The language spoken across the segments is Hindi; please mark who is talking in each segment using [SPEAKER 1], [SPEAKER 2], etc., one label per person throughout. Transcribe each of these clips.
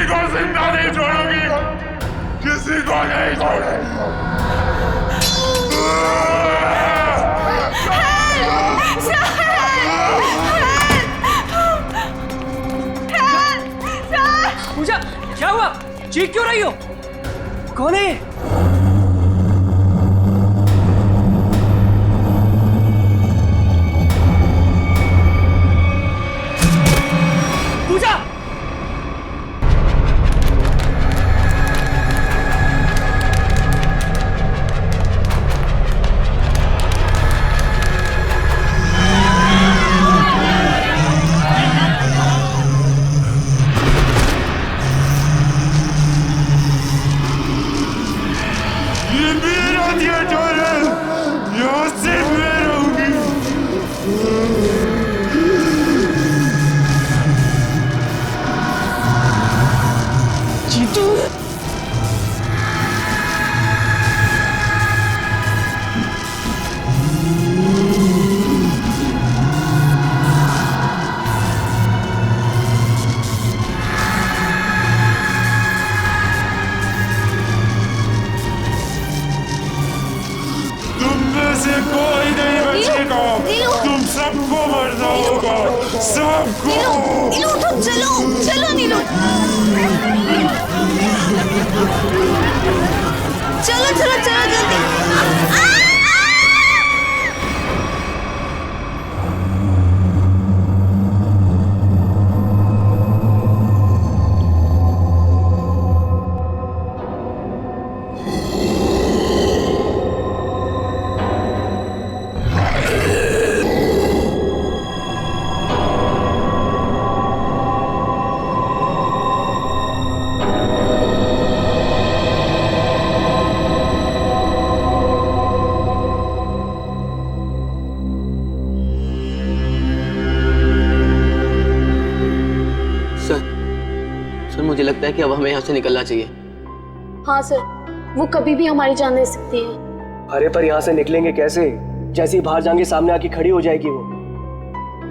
[SPEAKER 1] को जिंदा नहीं छोड़ूंगी, किसी को नहीं छोड़ूंगी।
[SPEAKER 2] पूजा, क्या हुआ? चीख क्यों रही हो? कौन है? पूजा!
[SPEAKER 1] कोई नहीं बचेगा, तुम सबको मरना होगा, सबको।
[SPEAKER 3] नीलू उठो, चलो चलो नीलू, चलो चलो चलो जल्दी।
[SPEAKER 4] मुझे लगता है कि अब हमें यहाँ से निकलना चाहिए।
[SPEAKER 5] हाँ सर, वो कभी भी हमारी जान ले सकती है।
[SPEAKER 6] अरे पर यहाँ से निकलेंगे कैसे? जैसे ही बाहर जाएंगे सामने आके खड़ी हो जाएगी वो।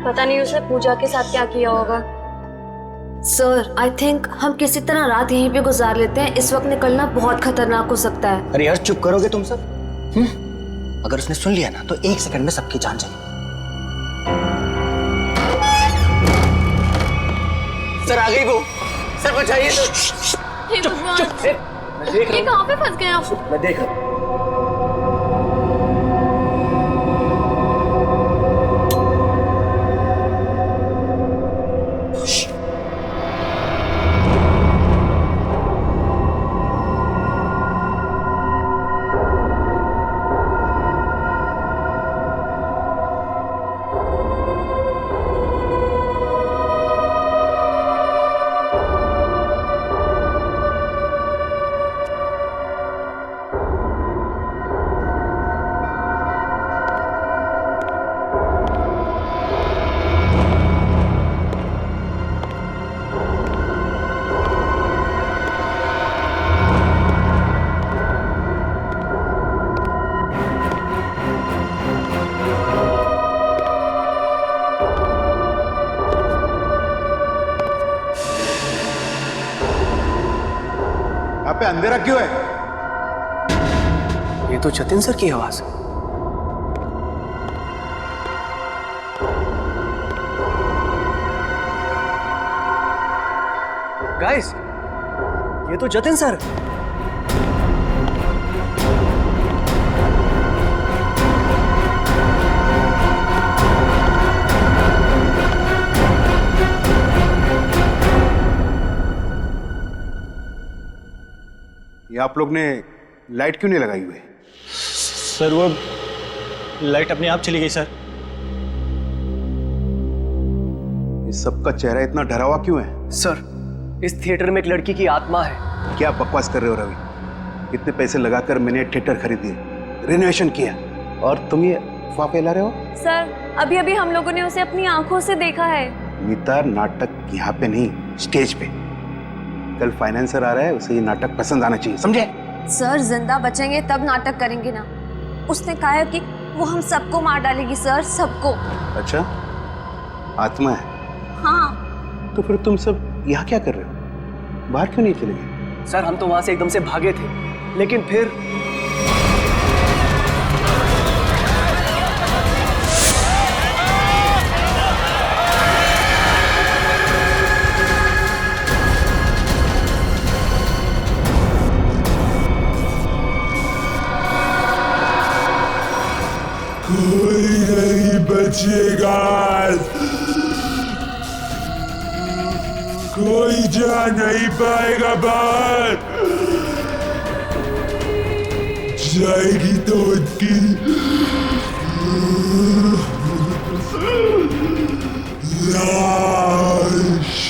[SPEAKER 5] पता नहीं उसने पूजा के साथ क्या किया होगा।
[SPEAKER 3] सर, आई थिंक हम किसी तरह रात यहीं पे गुजार लेते हैं। इस वक्त निकलना बहुत खतरनाक हो सकता है।
[SPEAKER 7] अरे यार चुप करोगे तुम सब? अगर उसने सुन लिया ना तो 1 सेकंड में सबकी जान जाएगी।
[SPEAKER 4] सर आ गई वो, सर बचाइए तो।
[SPEAKER 6] चुप, मैं देख रहा हूँ।
[SPEAKER 5] ये कहाँ पे फंस गए आप?
[SPEAKER 6] मैं देख रहा हूँ।
[SPEAKER 1] यहाँ पे अंधेरा क्यों है?
[SPEAKER 6] ये तो जतिन सर की आवाज है। गाइस, ये तो जतिन सर।
[SPEAKER 1] ये आप लोग ने लाइट क्यों नहीं लगाई हुई?
[SPEAKER 8] सर वो लाइट अपने आप चली गई सर।
[SPEAKER 1] इस सबका चेहरा इतना डरा हुआ क्यों है?
[SPEAKER 6] सर, इस थिएटर में एक लड़की की आत्मा है।
[SPEAKER 1] क्या बकवास कर रहे हो रवि? कितने पैसे लगाकर मैंने थिएटर खरीदी, रेनोवेशन किया, और तुम ये अफवाह फैला रहे हो?
[SPEAKER 5] सर, अभी अभी हम लोगों ने उसे अपनी आंखों से देखा है।
[SPEAKER 1] नीता, नाटक यहाँ पे नहीं, स्टेज पे। कल फाइनेंसर आ रहा है, उसे ये नाटक पसंद आना चाहिए, समझे?
[SPEAKER 3] सर, जिंदा बचेंगे तब नाटक करेंगे ना। उसने कहा है कि वो हम सबको मार डालेगी सर, सबको।
[SPEAKER 1] अच्छा, आत्मा है?
[SPEAKER 3] हाँ।
[SPEAKER 1] तो फिर तुम सब यहाँ क्या कर रहे हो? बाहर क्यों नहीं चले गए?
[SPEAKER 6] सर हम तो वहां से एकदम से भागे थे, लेकिन फिर
[SPEAKER 9] कोई नहीं बचेगा, कोई जा नहीं पाएगा बाहर। जाएगी तो उनकी लाश।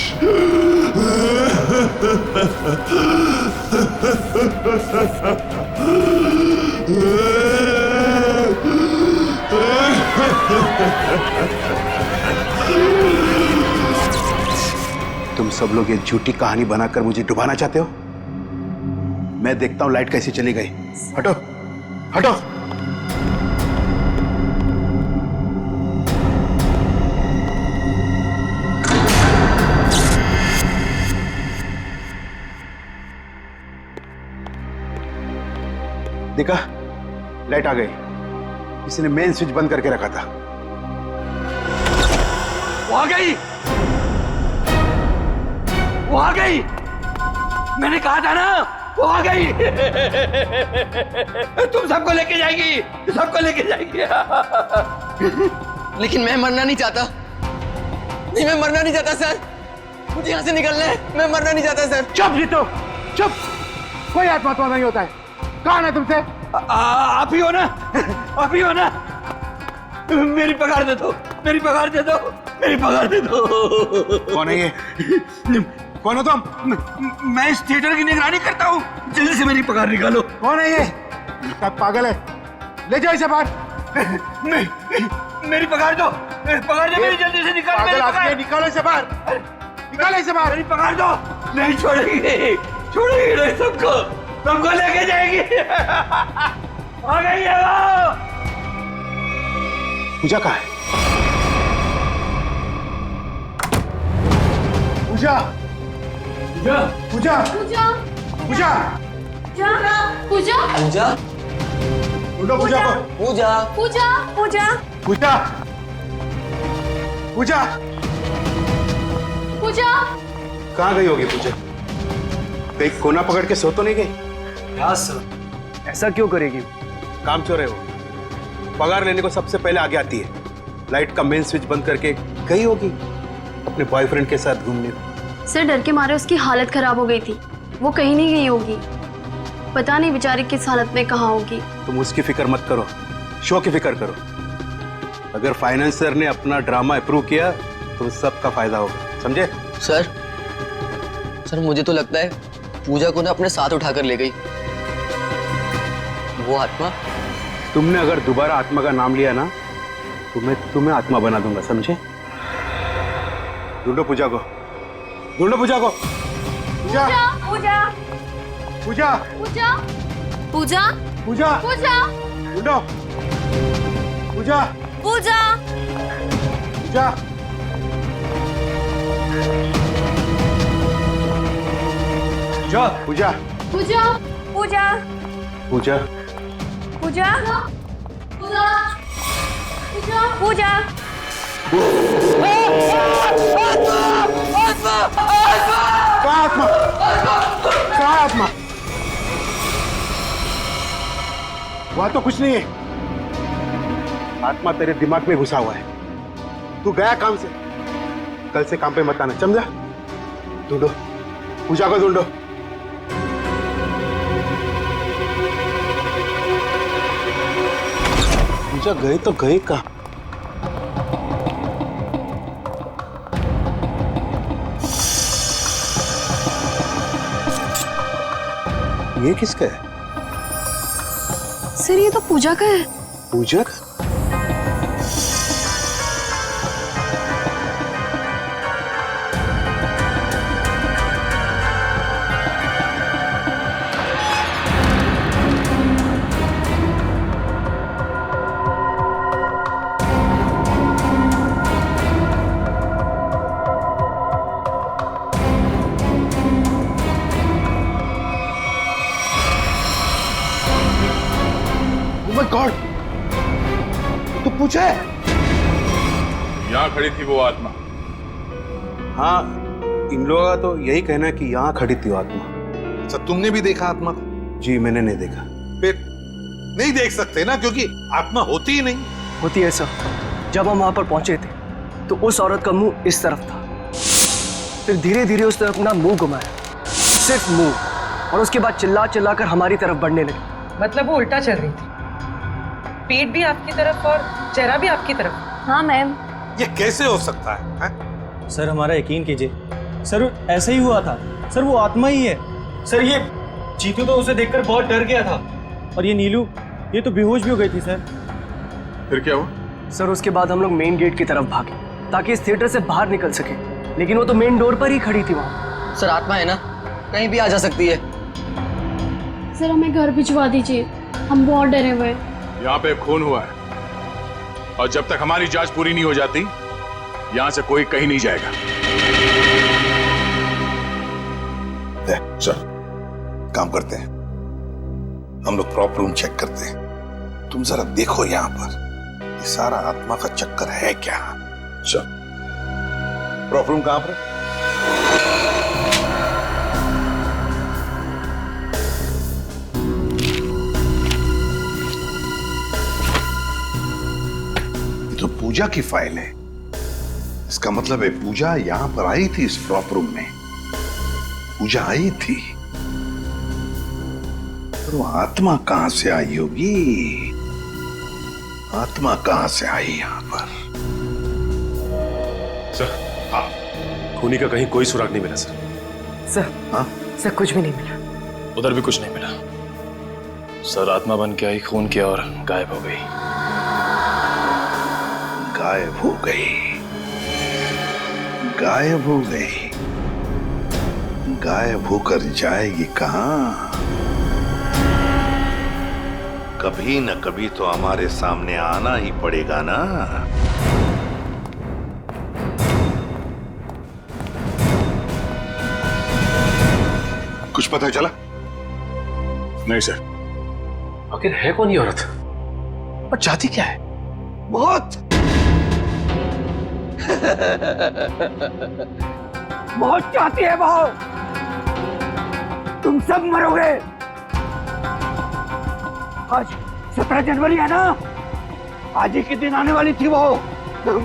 [SPEAKER 1] तुम सब लोग ये झूठी कहानी बनाकर मुझे डुबाना चाहते हो? मैं देखता हूं लाइट कैसे चली गई। हटो हटो। देखा, लाइट आ गई। किसी ने मेन स्विच बंद करके रखा था।
[SPEAKER 2] वो आ गई, वो आ गई। मैंने कहा था ना, वो आ गई। तुम सबको लेके जाएगी, सबको लेके जाएगी।
[SPEAKER 4] लेकिन मैं मरना नहीं चाहता। नहीं, मैं मरना नहीं चाहता सर। मुझे यहाँ से निकलना है। मैं मरना नहीं चाहता सर।
[SPEAKER 1] चुप जीतो, चुप। कोई आत्मा नहीं होता है। कौन है तुमसे?
[SPEAKER 2] आप ही हो ना, आप ही हो ना। मेरी पगार दे दो, मेरी पगार दे दो, मेरी पगार दे दो।
[SPEAKER 1] कौन है ये? कौन हो तुम?
[SPEAKER 2] मैं इस थिएटर की निगरानी करता हूँ। जल्दी से मेरी पगार निकालो।
[SPEAKER 1] कौन है ये? पागल है, ले जाओ इसे बाहर।
[SPEAKER 2] मेरी पगार दो, पगार दो मेरी, जल्दी से निकालो मेरी पगार।
[SPEAKER 1] निकालो इसे बाहर, निकालो इसे बाहर।
[SPEAKER 2] मेरी पगार दो। नहीं छोड़ेगी, छोड़ेगी नहीं सबको, सबको लेके जाएगी। आ गई है वो।
[SPEAKER 1] पूजा कहाँ है? पूजा, पूजा, पूजा,
[SPEAKER 5] पूजा
[SPEAKER 1] पूजा,
[SPEAKER 5] पूजा
[SPEAKER 4] पूजा,
[SPEAKER 1] ढूंढो पूजा को।
[SPEAKER 4] पूजा,
[SPEAKER 5] पूजा पूजा
[SPEAKER 1] पूजा, पूजा,
[SPEAKER 5] पूजा।
[SPEAKER 1] कहाँ गई होगी पूजा? कहीं कोना पकड़ के सो तो नहीं गई?
[SPEAKER 6] हाँ सर, ऐसा क्यों करेगी?
[SPEAKER 1] काम चोर है वो। पगार लेने को सबसे पहले आगे आती है। लाइट का मेन स्विच बंद करके गई होगी अपने बॉयफ्रेंड के साथ घूमने।
[SPEAKER 5] सर डर के मारे उसकी हालत खराब हो गई थी, वो कहीं नहीं गई होगी। पता नहीं बेचारी किस हालत में कहाँ होगी।
[SPEAKER 1] तुम उसकी फिक्र मत करो, शो की फिक्र करो। अगर फाइनेंसर ने अपना ड्रामा अप्रूव किया तो सबका फायदा होगा, समझे?
[SPEAKER 4] सर मुझे तो लगता है पूजा को ना अपने साथ उठाकर ले गई वो आत्मा।
[SPEAKER 1] तुमने अगर दोबारा आत्मा का नाम लिया ना तो मैं तुम्हें आत्मा बना दूंगा, समझे? ढूंढो पूजा को, ढूंढो पूजा को। पूजा,
[SPEAKER 5] पूजा
[SPEAKER 1] पूजा,
[SPEAKER 5] पूजा
[SPEAKER 3] पूजा,
[SPEAKER 1] पूजा,
[SPEAKER 5] पूजा
[SPEAKER 1] ढूंढो पूजा,
[SPEAKER 3] पूजा,
[SPEAKER 1] पूजा। पूजा,
[SPEAKER 5] पूजा
[SPEAKER 3] पूजा,
[SPEAKER 1] पूजा,
[SPEAKER 5] पूजा पूजा पूजा
[SPEAKER 1] कहाँ आत्मा? कहाँ आत्मा? वहां तो कुछ नहीं है। आत्मा तेरे दिमाग में घुसा हुआ है। तू गया काम से, कल से काम पे मत आना, समझा? ढूंढो पूजा को, ढूंढो। पूजा गए तो गए कहाँ? ये किसका है?
[SPEAKER 5] सर ये तो पूजा का है।
[SPEAKER 1] पूजा का? गॉड, तू पूछे?
[SPEAKER 10] यहाँ खड़ी थी वो आत्मा।
[SPEAKER 1] हाँ, इन लोगों का तो यही कहना है कि यहाँ खड़ी थी वो आत्मा।
[SPEAKER 10] अच्छा, तुमने भी देखा आत्मा को?
[SPEAKER 1] जी मैंने नहीं देखा।
[SPEAKER 10] फिर नहीं देख सकते ना, क्योंकि आत्मा होती ही नहीं।
[SPEAKER 6] होती है सर। जब हम वहां पर पहुंचे थे तो उस औरत का मुंह इस तरफ था, फिर धीरे धीरे उसने अपना मुंह घुमाया, सिर्फ मुंह, और उसके बाद चिल्ला चिल्ला कर हमारी तरफ बढ़ने लगी।
[SPEAKER 11] मतलब वो उल्टा चल रही थी, पेट भी आपकी तरफ और चेहरा भी आपकी तरफ।
[SPEAKER 5] हाँ मैम।
[SPEAKER 10] ये कैसे हो सकता है?
[SPEAKER 8] सर हमारा यकीन कीजिए सर, ऐसा ही हुआ था सर, वो आत्मा ही है सर। ये चीतू तो उसे देखकर बहुत डर गया था, और ये नीलू ये तो बेहोश भी हो गई थी सर।
[SPEAKER 10] फिर क्या हुआ?
[SPEAKER 6] सर उसके बाद हम लोग मेन गेट की तरफ भागे ताकि इस थिएटर से बाहर निकल सके, लेकिन वो तो मेन डोर पर ही खड़ी थी वहां।
[SPEAKER 4] सर आत्मा है ना, कहीं भी आ जा सकती है।
[SPEAKER 5] सर हमें घर भिजवा दीजिए, हम बहुत डरे हुए हैं।
[SPEAKER 10] यहाँ पे खून हुआ है, और जब तक हमारी जांच पूरी नहीं हो जाती यहाँ से कोई कहीं नहीं जाएगा।
[SPEAKER 12] चल काम करते हैं, हम लोग प्रॉप रूम चेक करते हैं। तुम जरा देखो यहाँ पर ये सारा आत्मा का चक्कर है क्या। चल, प्रॉप रूम कहां पर? ये तो पूजा की फाइल है। इसका मतलब है पूजा यहां पर आई थी, इस प्रॉप रूम में पूजा आई थी। पर वो आत्मा कहां से आई होगी? आत्मा कहां से आई यहां पर?
[SPEAKER 13] सर, हाँ, खूनी का कहीं कोई सुराग नहीं मिला सर।
[SPEAKER 6] सर,
[SPEAKER 12] हाँ?
[SPEAKER 6] सर कुछ भी नहीं मिला।
[SPEAKER 13] उधर भी कुछ नहीं मिला सर। आत्मा बन के आई, खून किया और गायब हो गई।
[SPEAKER 12] गायब हो गई, गायब हो गई। गायब होकर जाएगी कहां? कभी न कभी तो हमारे सामने आना ही पड़ेगा ना। कुछ पता चला?
[SPEAKER 10] नहीं सर।
[SPEAKER 13] आखिर है कौन ये औरत और चाहती क्या है?
[SPEAKER 2] बहुत बहुत चाहती है वो। तुम सब मरोगे। आज 17 जनवरी है ना, आज ही के दिन आने वाली थी वो।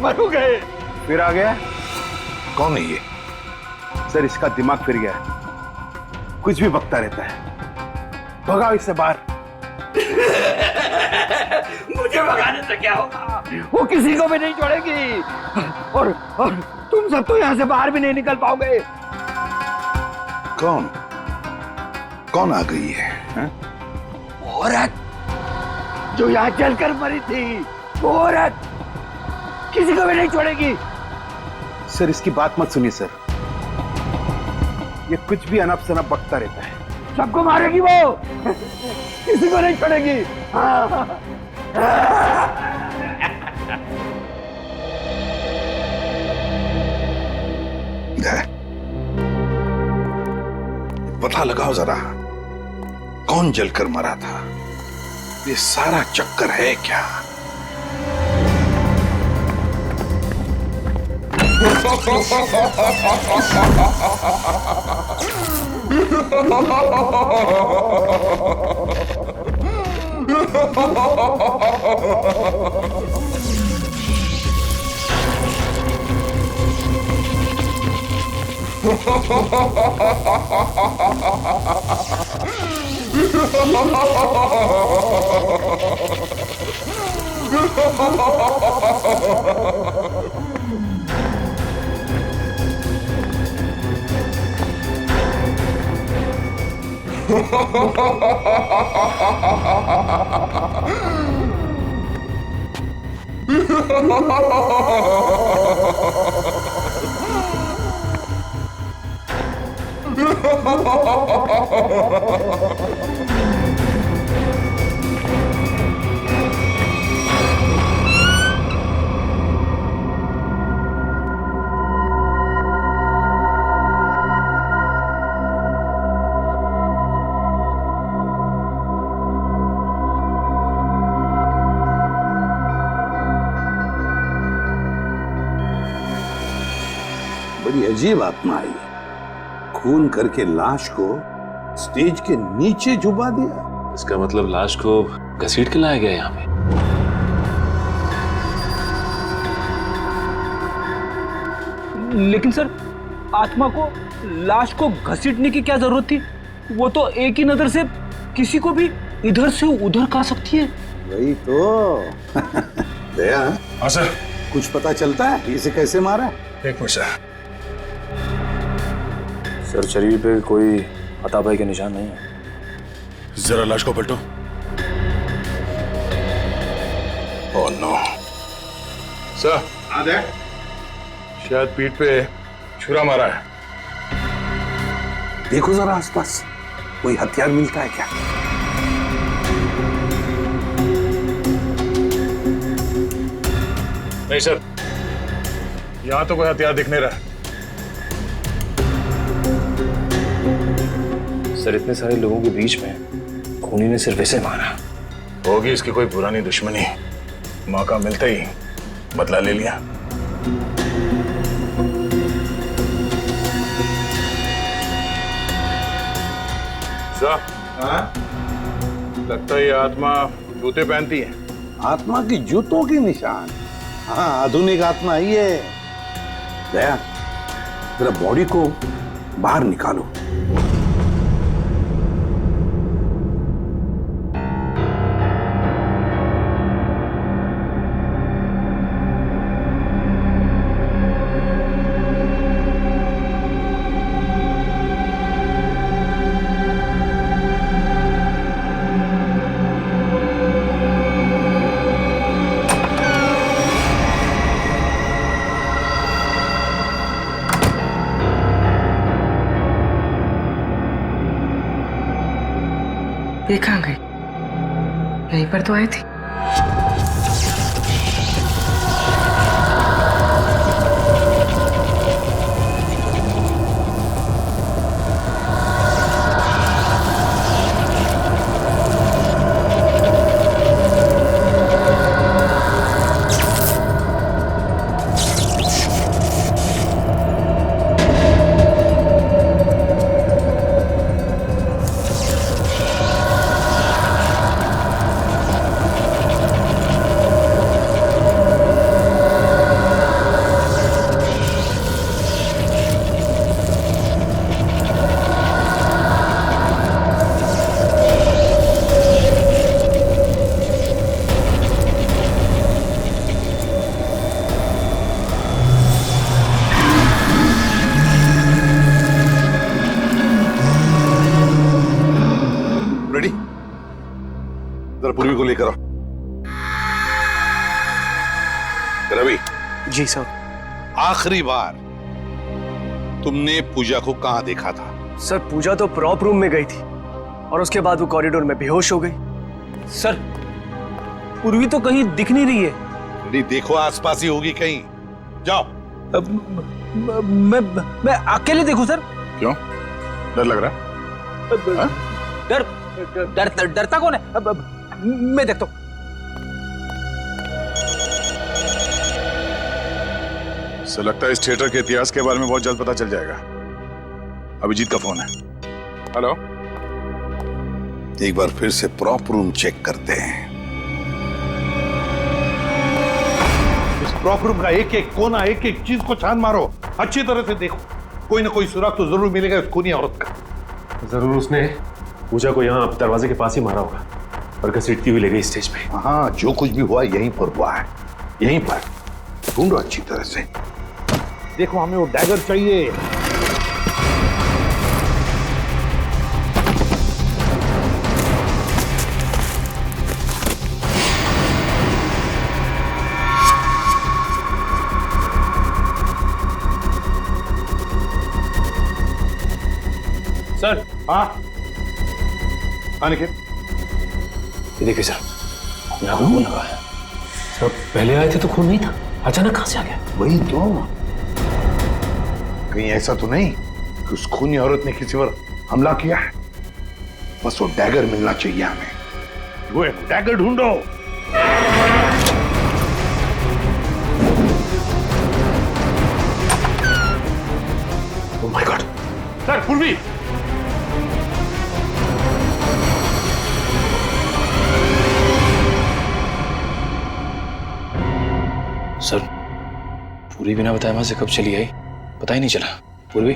[SPEAKER 2] मरोगे।
[SPEAKER 1] फिर आ गया?
[SPEAKER 12] कौन है ये?
[SPEAKER 1] सर इसका दिमाग फिर गया है, कुछ भी बकता रहता है। भगाओ इससे बाहर।
[SPEAKER 2] मुझे भगाने से क्या होगा? वो किसी को भी नहीं छोड़ेगी, और तुम सब तो यहाँ से बाहर भी नहीं निकल पाओगे।
[SPEAKER 12] कौन कौन आ गई है?
[SPEAKER 2] औरत जो यहाँ जलकर मरी थी, वो औरत किसी को भी नहीं छोड़ेगी।
[SPEAKER 1] सर इसकी बात मत सुनिए सर, ये कुछ भी अनप शनप बकता रहता है।
[SPEAKER 2] सबको मारेगी वो, किसी को नहीं छोड़ेगी। हाँ।
[SPEAKER 12] पता लगाओ जरा, कौन जलकर मरा था? ये सारा चक्कर है क्या? कोई अजीब आत्मा आई, खून करके लाश को स्टेज के नीचे छुपा दिया।
[SPEAKER 13] इसका मतलब लाश को घसीट के लाया गया यहाँ पे।
[SPEAKER 6] लेकिन सर, आत्मा को लाश को घसीटने की क्या जरूरत थी? वो तो एक ही नजर से किसी को भी इधर से उधर कर सकती है।
[SPEAKER 12] वही तो। दया,
[SPEAKER 10] हाँ सर,
[SPEAKER 12] कुछ पता चलता है इसे कैसे मारा?
[SPEAKER 10] एक मिनट सर।
[SPEAKER 13] सर, शरीर पे कोई हाथापाई के निशान नहीं है।
[SPEAKER 10] जरा लाश को पलटो। ओह नो सर, शायद पीठ पे छुरा मारा है।
[SPEAKER 12] देखो जरा आसपास, कोई हथियार मिलता है क्या?
[SPEAKER 10] नहीं सर, यहां तो कोई हथियार दिख नहीं रहा।
[SPEAKER 13] सर, इतने सारे लोगों के बीच में खूनी ने सिर्फ इसे मारा।
[SPEAKER 10] होगी इसकी कोई पुरानी दुश्मनी, मौका मिलते ही बदला ले लिया। लगता है ये आत्मा जूते पहनती है।
[SPEAKER 12] आत्मा की जूतों के निशान? हाँ, आधुनिक आत्मा ही है। दया, जरा बॉडी को बाहर निकालो।
[SPEAKER 11] ये कहाँ गई? यहीं पर तो आई थी।
[SPEAKER 12] पूर्वी को लेकर आओ। रवि।
[SPEAKER 6] जी सर।
[SPEAKER 12] आखिरी बार तुमने पूजा को कहां देखा था?
[SPEAKER 6] सर, पूजा तो प्रॉप रूम में गई थी और उसके बाद वो कॉरिडोर में बेहोश हो गई। सर, पूर्वी तो कहीं दिख नहीं रही है।
[SPEAKER 12] नहीं, देखो आसपास ही होगी कहीं। जाओ।
[SPEAKER 6] मैं अकेले देखूं सर?
[SPEAKER 10] क्यों, डर लग रहा है?
[SPEAKER 6] डरता कौन है? मैं देखता हूं।
[SPEAKER 10] सो लगता है इस थिएटर के इतिहास के बारे में बहुत जल्द पता चल जाएगा। अभिजीत का फोन है। हेलो।
[SPEAKER 12] एक बार फिर से प्रॉप रूम चेक करते हैं।
[SPEAKER 14] इस प्रॉप रूम का एक एक कोना, एक एक चीज को छान मारो, अच्छी तरह से देखो। कोई ना कोई सुराग तो जरूर मिलेगा उस खूनी औरत का।
[SPEAKER 13] जरूर उसने पूजा को यहाँ दरवाजे के पास ही मारा होगा और घसीटती हुई ले गई स्टेज पे।
[SPEAKER 12] हाँ, जो कुछ भी हुआ यहीं पर हुआ है। यहीं पर ढूंढो अच्छी तरह से।
[SPEAKER 14] देखो, हमें वो डैगर चाहिए।
[SPEAKER 10] सर।
[SPEAKER 14] हाँ, आने के।
[SPEAKER 13] ये देखिए सर, यहाँ पे खून लगा है। सर, पहले आए थे तो खून नहीं था, अचानक कहां से आ गया?
[SPEAKER 12] वही तो। कहीं ऐसा तो नहीं कि उस खूनी औरत ने किसी पर हमला किया है? बस वो डैगर मिलना चाहिए हमें।
[SPEAKER 14] वो डैगर ढूंढो। सर पूर्वी,
[SPEAKER 13] सर पूरी बिना बताए वहां से कब चली आई पता ही नहीं चला। पूर्वी,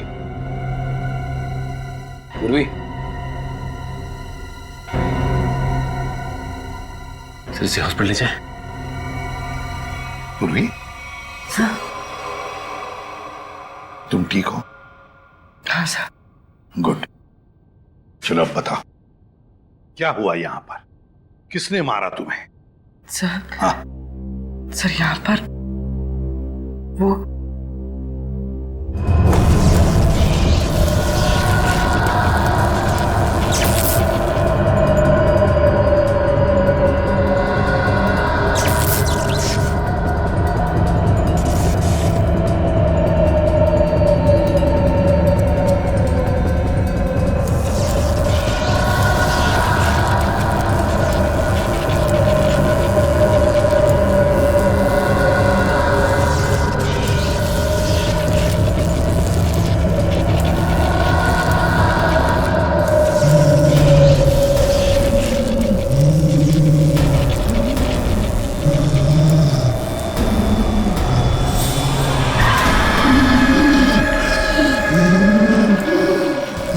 [SPEAKER 13] पूर्वी, सर इसे हॉस्पिटल ले जाए।
[SPEAKER 12] पूर्वी, तुम ठीक हो?
[SPEAKER 11] हाँ सर।
[SPEAKER 12] गुड। चलो अब बताओ क्या हुआ यहाँ पर, किसने मारा तुम्हें?
[SPEAKER 11] सर,
[SPEAKER 12] हाँ
[SPEAKER 11] सर यहाँ पर वो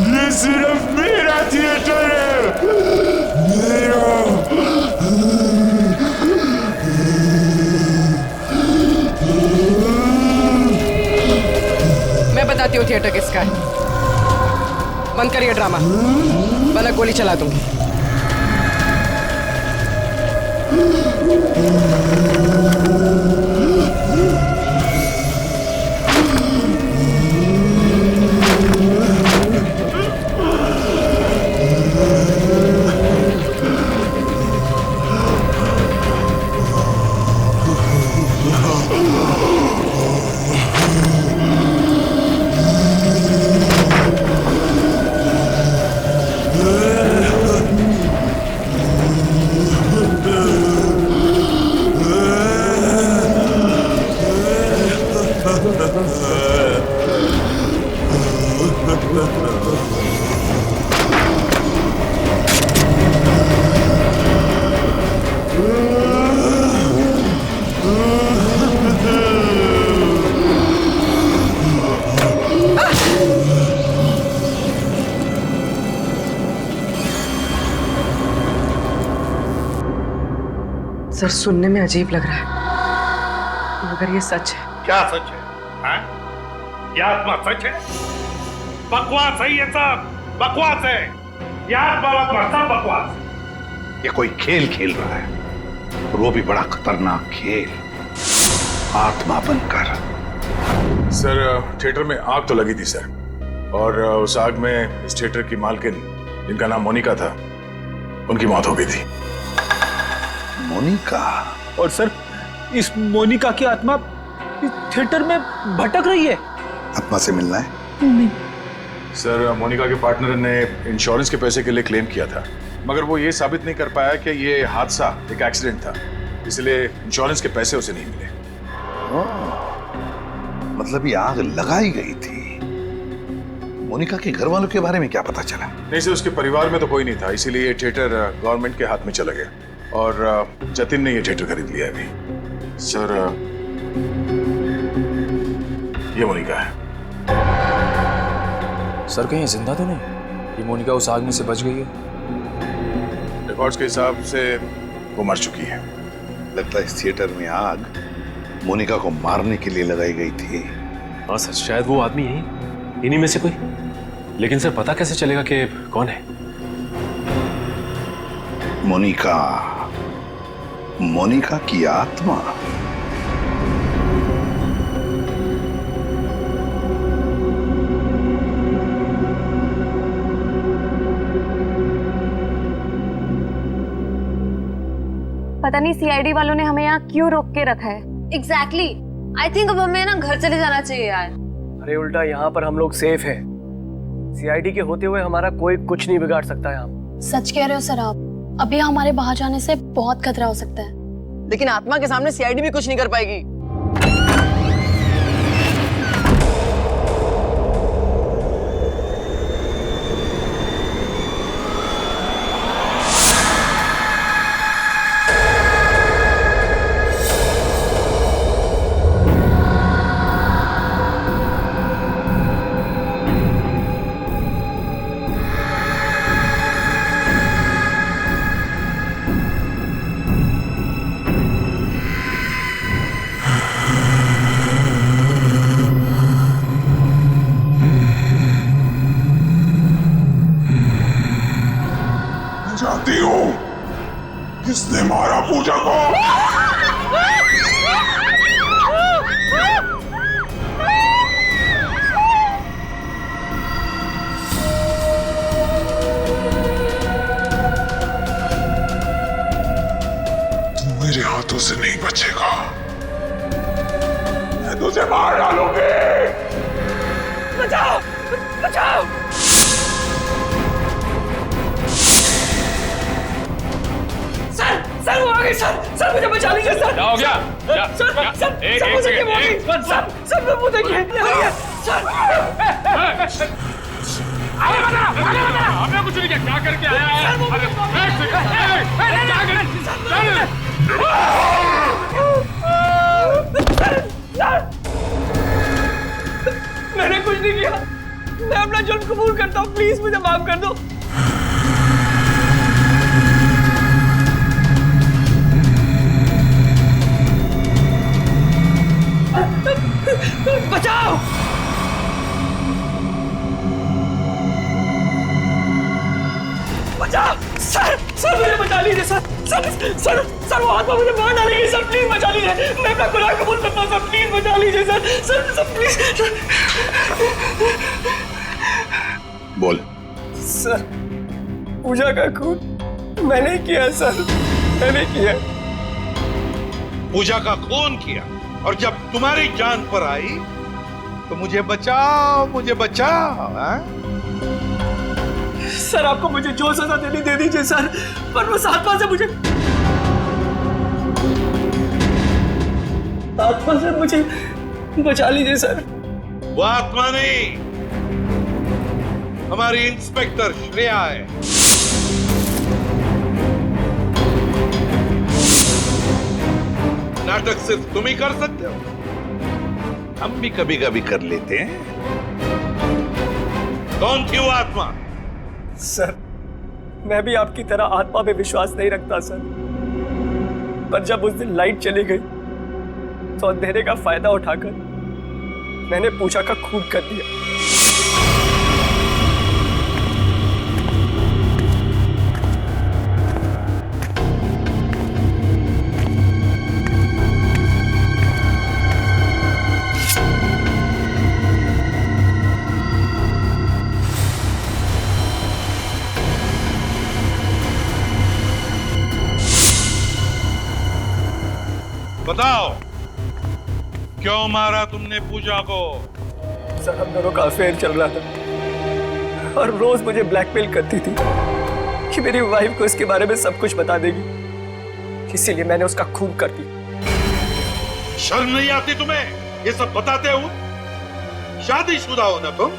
[SPEAKER 9] ये सिर्फ मेरा थिएटर है, मेरा।
[SPEAKER 11] मैं बताती हूँ थिएटर किसका है। बंद करिए ड्रामा, वरना गोली चला दूंगी। सर सुनने में अजीब लग रहा है, मगर ये सच है।
[SPEAKER 14] क्या सच है? हाँ? ये आत्मा सच है? बकवास है ये सब, बकवास है। ये आत्मा सब बकवास है। ये कोई खेल खेल रहा है, और वो भी बड़ा खतरनाक खेल, आत्मा बनकर।
[SPEAKER 10] सर थिएटर में आग तो लगी थी सर, और उस आग में इस थिएटर की मालकिन जिनका नाम मोनिका था उनकी मौत हो गई थी।
[SPEAKER 12] मोनिका?
[SPEAKER 8] और सर इस मोनिका की आत्मा इस थिएटर में भटक रही है।
[SPEAKER 12] आत्मा से मिलना है?
[SPEAKER 10] सर मोनिका के पार्टनर ने इंश्योरेंस के पैसे के लिए क्लेम किया था, मगर वो ये साबित नहीं कर पाया कि ये हादसा एक एक्सीडेंट था, इसलिए इंश्योरेंस के पैसे उसे नहीं मिले।
[SPEAKER 12] मतलब ये आग लगाई गई थी। मोनिका के घर वालों के बारे में क्या पता चला?
[SPEAKER 10] नहीं सर, उसके परिवार में तो कोई नहीं था, इसीलिए ये थिएटर गवर्नमेंट के हाथ में चला गया, और जतिन ने ये थिएटर खरीद लिया अभी। सर ये मोनिका है।
[SPEAKER 13] सर कहीं जिंदा तो नहीं? ये मोनिका उस आग में से बच गई है?
[SPEAKER 10] रिकॉर्ड्स के हिसाब से वो मर चुकी है।
[SPEAKER 12] लगता है इस थिएटर में आग मोनिका को मारने के लिए लगाई गई थी।
[SPEAKER 13] हाँ सर, शायद वो आदमी यही, इन्हीं में से कोई। लेकिन सर पता कैसे चलेगा कि कौन है?
[SPEAKER 12] मोनिका, मोनिका की आत्मा।
[SPEAKER 5] पता नहीं सीआईडी वालों ने हमें यहाँ क्यों रोक के रखा है।
[SPEAKER 3] एग्जैक्टली, आई थिंक अब हमें ना घर चले जाना चाहिए यार।
[SPEAKER 6] अरे उल्टा यहाँ पर हम लोग सेफ हैं। सीआईडी के होते हुए हमारा कोई कुछ नहीं बिगाड़ सकता यहाँ।
[SPEAKER 5] सच कह रहे हो सर आप, अभी हमारे बाहर जाने से बहुत खतरा हो सकता है।
[SPEAKER 4] लेकिन आत्मा के सामने सीआईडी भी कुछ नहीं कर पाएगी।
[SPEAKER 9] जानती हो किसने मारा पूजा को? तू मेरे हाथों से नहीं बचेगा। मैं तुझे मार डालूंगी।
[SPEAKER 11] बचाओ बचाओ। सर वो आ गई सर मुझे बचा लीजिए सर।
[SPEAKER 14] क्या हो गया?
[SPEAKER 11] सर
[SPEAKER 14] एक
[SPEAKER 11] मुझे
[SPEAKER 14] सेकंड।
[SPEAKER 11] सर वो देखिए सर।
[SPEAKER 14] आगे बता। हमने कुछ नहीं किया। क्या करके आया है? एक सेकंड। क्या
[SPEAKER 11] मैंने कुछ नहीं किया। मैं अपना जुर्म कबूल करता हूँ। प्लीज मुझे माफ कर दो। बचाओ। बचाओ सर मुझे बचा लीजिए सर वो आत्मा मुझे मार डालेगी सर। प्लीज बचा लीजिए। मैं अपना गुनाह कबूल करता हूँ सर। प्लीज बचा लीजिए सर प्लीज।
[SPEAKER 10] बोल।
[SPEAKER 11] सर पूजा का खून मैंने किया सर। मैंने किया।
[SPEAKER 14] पूजा का खून किया और जब तुम्हारी जान पर आई तो मुझे बचाओ हाँ?
[SPEAKER 11] सर आपको मुझे जो सजा देनी दे दीजिए सर, पर उस आत्मा से मुझे बचा लीजिए सर।
[SPEAKER 14] वो आत्मा नहीं, हमारी इंस्पेक्टर श्रेया है। नाटक सिर्फ तुम ही कर सकते हो, हम भी कभी कभी कर लेते हैं। कौन थी वो आत्मा?
[SPEAKER 11] सर मैं भी आपकी तरह आत्मा पे विश्वास नहीं रखता सर, पर जब उस दिन लाइट चली गई तो अंधेरे का फायदा उठाकर मैंने पूजा का खून कर दिया।
[SPEAKER 14] बताओ क्यों मारा तुमने पूजा को?
[SPEAKER 11] सर हम दोनों का अफेयर चल रहा था और रोज मुझे ब्लैकमेल करती थी कि मेरी वाइफ को इसके बारे में सब कुछ बता देगी, इसीलिए मैंने उसका खून कर दिया।
[SPEAKER 14] शर्म नहीं आती तुम्हें ये सब बताते हो? शादीशुदा हो ना तुम?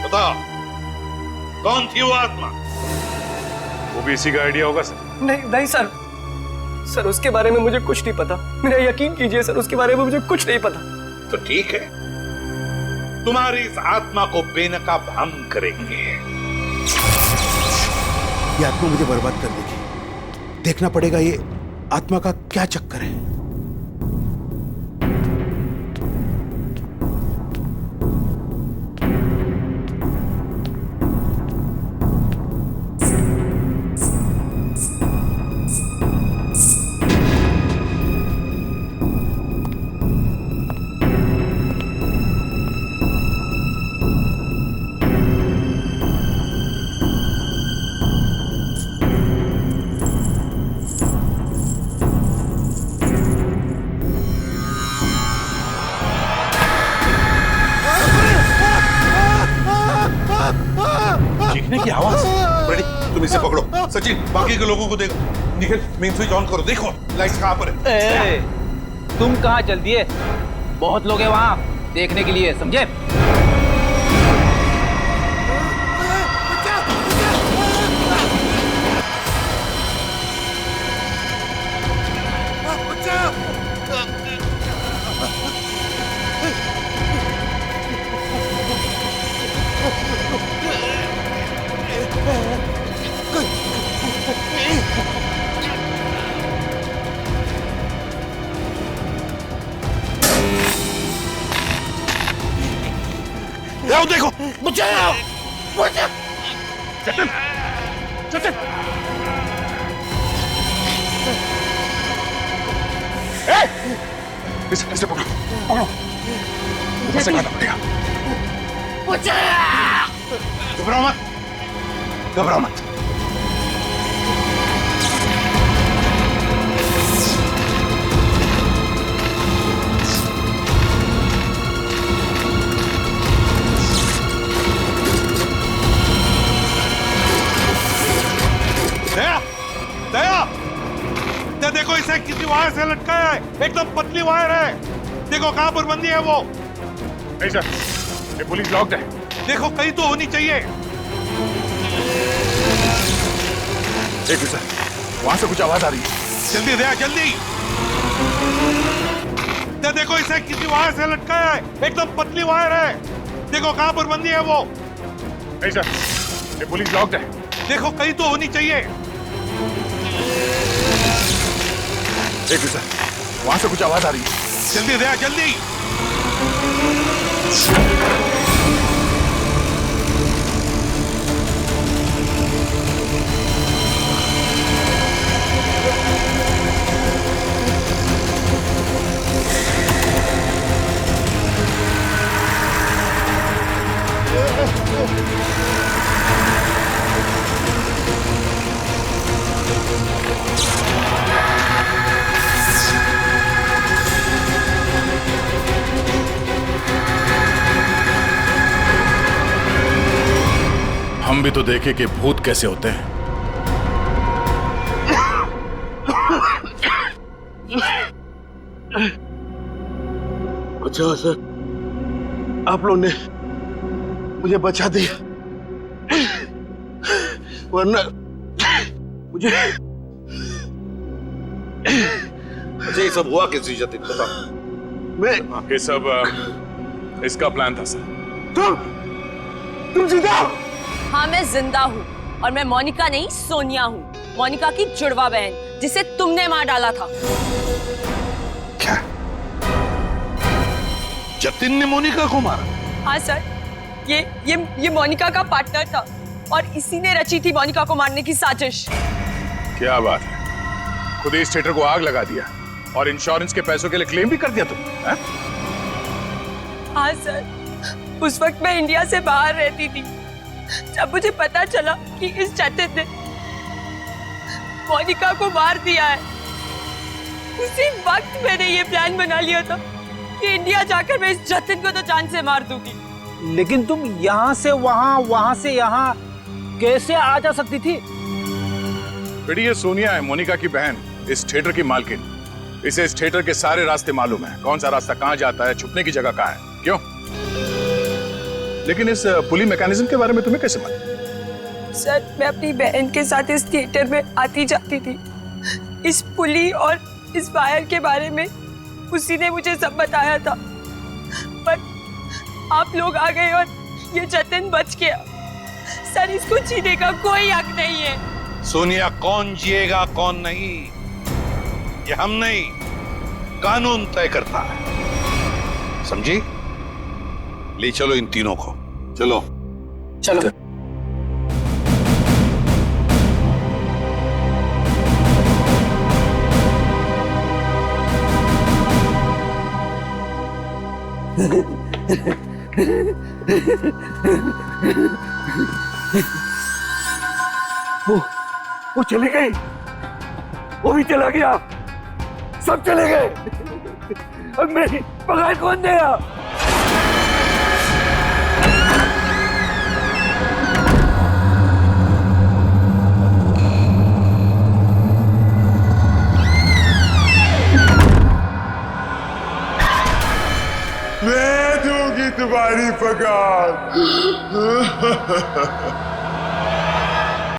[SPEAKER 14] बताओ कौन थी वो आत्मा? वो भी इसी का आइडिया होगा सर।
[SPEAKER 11] नहीं सर उसके बारे में मुझे कुछ नहीं पता। मेरा यकीन कीजिए सर, उसके बारे में मुझे कुछ नहीं पता।
[SPEAKER 14] तो ठीक है, तुम्हारी इस आत्मा को बेनकाब हम करेंगे।
[SPEAKER 1] ये आत्मा मुझे बर्बाद कर देगी। देखना पड़ेगा ये आत्मा का क्या चक्कर है।
[SPEAKER 14] की आवाज। रेडी, तुम इसे पकड़ो। सचिन बाकी के लोगों को देखो। निखिल मेन स्विच ऑन करो। देखो लाइट्स कहां पर है।
[SPEAKER 15] तुम कहां चल दिए? बहुत लोग हैं वहां देखने के लिए, समझे?
[SPEAKER 14] जतिन, जतिन, इसे पकड़ो, पकड़ो, ऊपर से काटना पड़ेगा। घबराओ मत, घबराओ मत। दया, दया, देखो इसे किसी वायर से लटकाया है, एकदम पतली वायर है। देखो कहां पर बंदी है वो। नहीं सर, ये पुलिस लॉक्ड है। देखो कहीं तो होनी चाहिए। एक सर, वहां से कुछ आवाज आ रही है। जल्दी दया, जल्दी। देखो इसे किसी वायर से लटकाया है, एकदम पतली वायर है। देखो कहां पर बंदी है वो। नहीं सर, ये पुलिस लॉक्ड है। देखो कहीं तो होनी चाहिए। एक सर, वहां से कुछ आवाज आ रही है। जल्दी दया, जल्दी।
[SPEAKER 10] हम भी तो देखे कि भूत कैसे होते हैं।
[SPEAKER 1] अच्छा सर, आप लोगों ने मुझे बचा दिया, वरना मुझे
[SPEAKER 14] ये सब हुआ किसी जतिन बता।
[SPEAKER 1] मैं
[SPEAKER 10] ये सब इसका प्लान था सर।
[SPEAKER 1] तुम जिंदा हो?
[SPEAKER 16] हाँ मैं जिंदा हूँ, और मैं मोनिका नहीं सोनिया हूँ, मोनिका की जुड़वा बहन, जिसे तुमने मार डाला था।
[SPEAKER 12] क्या? जतिन ने मोनिका को मारा?
[SPEAKER 16] हाँ सर, ये मोनिका का पार्टनर था, और इसी ने रची थी मोनिका को मारने की साजिश।
[SPEAKER 10] क्या बात है, खुद ही इस थिएटर को आग लगा दिया और इंश्योरेंस के पैसों के लिए क्लेम भी कर दिया तुम?
[SPEAKER 16] हाँ सर, उस वक्त मैं इंडिया से बाहर रहती थी। जब मुझे पता चला कि इस जतिन ने मोनिका को मार दिया है, उसी वक्त मैंने ये प्लान बना लिया था कि इंडिया जाकर मैं इस जतिन को तो जान से मार दूंगी।
[SPEAKER 15] लेकिन तुम यहाँ से वहाँ, वहाँ से यहाँ कैसे आ जा सकती थी?
[SPEAKER 10] बेटी ये सोनिया है, मोनिका की बहन, इस थिएटर की मालकिन। इसे इस थिएटर के सारे रास्ते मालूम है, कौन सा रास्ता कहाँ जाता है, छुपने की जगह कहाँ है। क्यों? लेकिन इस पुली मैकेनिज्म के बारे में तुम्हें कैसे मालूम?
[SPEAKER 16] सर, मैं अपनी बहन के साथ इस थिएटर में आती जाती थी। इस पुली और इस वायर के बारे में उसी ने मुझे सब बताया था, पर आप लोग आ गए और ये जतिन बच गया। सर, इसको जीने का कोई हक नहीं है।
[SPEAKER 14] सोनिया, कौन जिएगा कौन नहीं ये हम नहीं, कानून तय करता है, समझी? ले चलो इन तीनों को। चलो
[SPEAKER 6] चलो।
[SPEAKER 2] वो चले गए, वो भी चला गया, सब चले गए। अब मेरी पगार कौन देगा?
[SPEAKER 9] मैं दूंगी तुम्हारी पगार।